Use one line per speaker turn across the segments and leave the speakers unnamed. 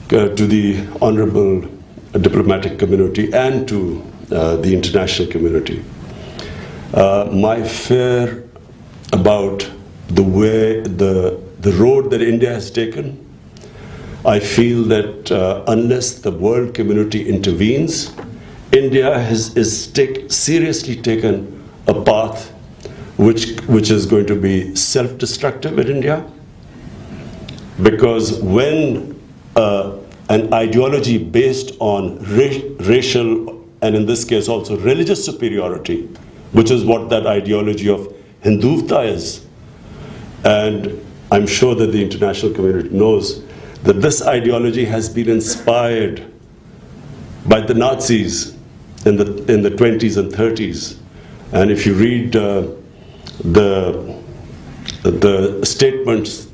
to the honorable diplomatic community and to the international community. My fear about the way, the road that India has taken, I feel that unless the world community intervenes, India has seriously taken a path which is going to be self-destructive in India. Because when an ideology based on racial, and in this case also religious superiority, which is what that ideology of Hindutva is, and I'm sure that the international community knows that this ideology has been inspired by the Nazis in the 20s and 30s. And if you read the statements,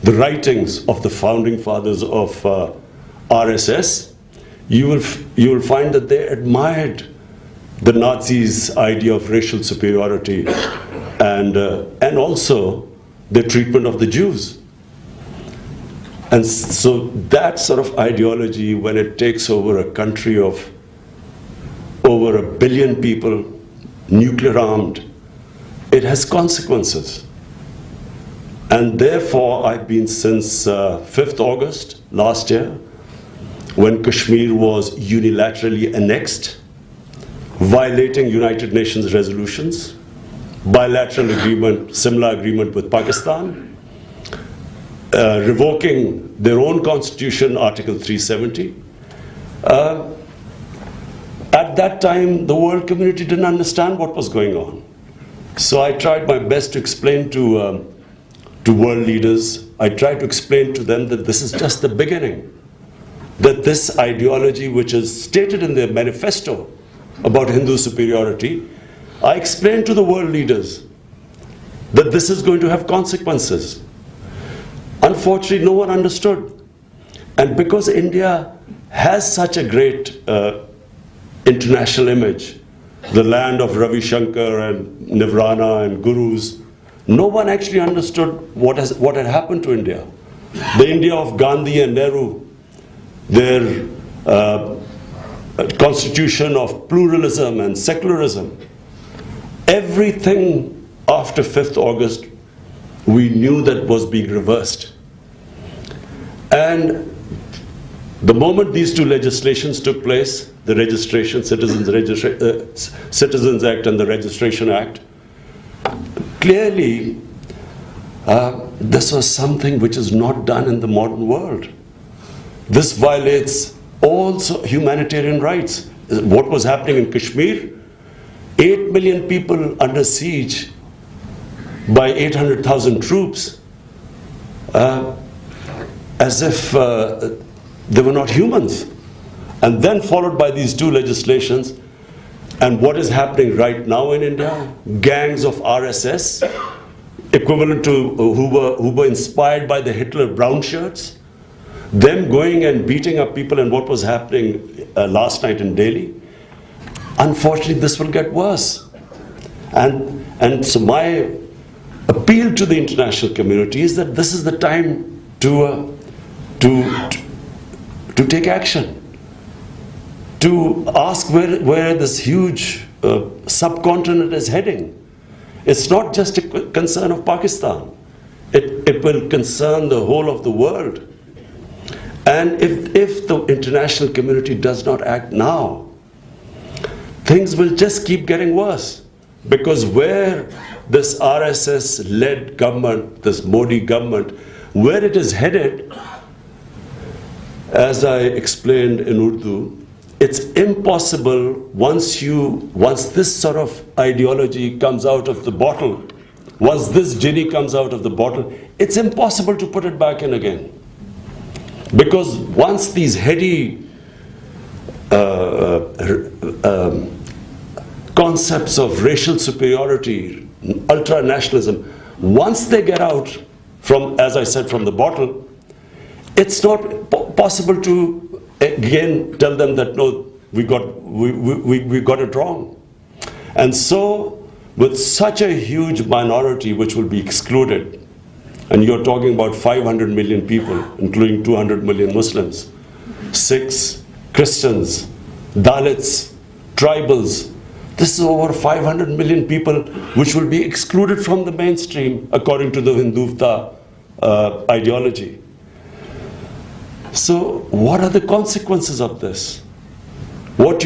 the writings of the founding fathers of RSS, you will find that they admired the Nazis' idea of racial superiority and also the treatment of the Jews. And so that sort of ideology, when it takes over a country of over 1 billion people, nuclear armed, it has consequences. And therefore, I've been since 5th August last year, when Kashmir was unilaterally annexed, violating United Nations resolutions, bilateral agreement, similar agreement with Pakistan, revoking their own constitution, Article 370. At that time, the world community didn't understand what was going on. So I tried my best to explain to world leaders, I tried to explain to them that this is just the beginning. That this ideology, which is stated in their manifesto about Hindu superiority, I explained to the world leaders that this is going to have consequences. Unfortunately, no one understood. And because India has such a great international image, the land of Ravi Shankar and Nirvana and gurus, no one actually understood what had happened to India. The India of Gandhi and Nehru, their constitution of pluralism and secularism, everything after 5th August, we knew that was being reversed. And the moment these two legislations took place, the Citizens Act and the Registration Act, clearly this was something which is not done in the modern world. This violates all humanitarian rights. What was happening in Kashmir, 8 million people under siege by 800,000 troops, as if they were not humans. And then followed by these two legislations. And what is happening right now in India? Gangs of RSS, equivalent to who were inspired by the Hitler brown shirts, them going and beating up people, and what was happening last night in Delhi. Unfortunately, this will get worse. And so my appeal to the international community is that this is the time to take action, to ask where this huge subcontinent is heading. It's not just a concern of Pakistan. It will concern the whole of the world. And if the international community does not act now, things will just keep getting worse. Because where this RSS-led government, this Modi government, where it is headed, as I explained in Urdu, it's impossible once this sort of ideology comes out of the bottle, once this genie comes out of the bottle, it's impossible to put it back in again. Because once these heady concepts of racial superiority, ultra-nationalism, once they get out from, as I said, from the bottle, it's not possible to again tell them that no, we got it wrong. And so, with such a huge minority which will be excluded, and you're talking about 500 million people, including 200 million Muslims, Sikhs, Christians, Dalits, tribals. This is over 500 million people which will be excluded from the mainstream according to the Hindutva ideology. So what are the consequences of this? What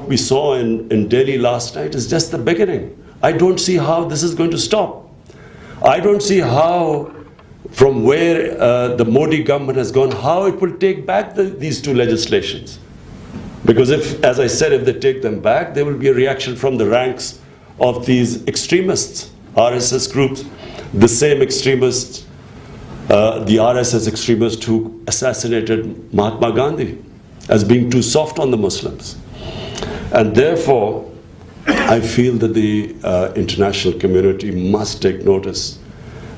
we saw in Delhi last night is just the beginning. I don't see how this is going to stop. I don't see how, from where the Modi government has gone, how it will take back these two legislations. Because if, as I said, if they take them back, there will be a reaction from the ranks of these extremists, RSS groups, the same extremists, the RSS extremists who assassinated Mahatma Gandhi as being too soft on the Muslims. And therefore, I feel that the international community must take notice,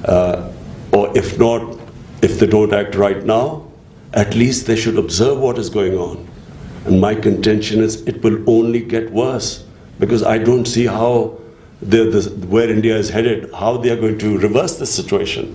or if not, if they don't act right now, at least they should observe what is going on. And my contention is it will only get worse, because I don't see how where India is headed, how they are going to reverse this situation.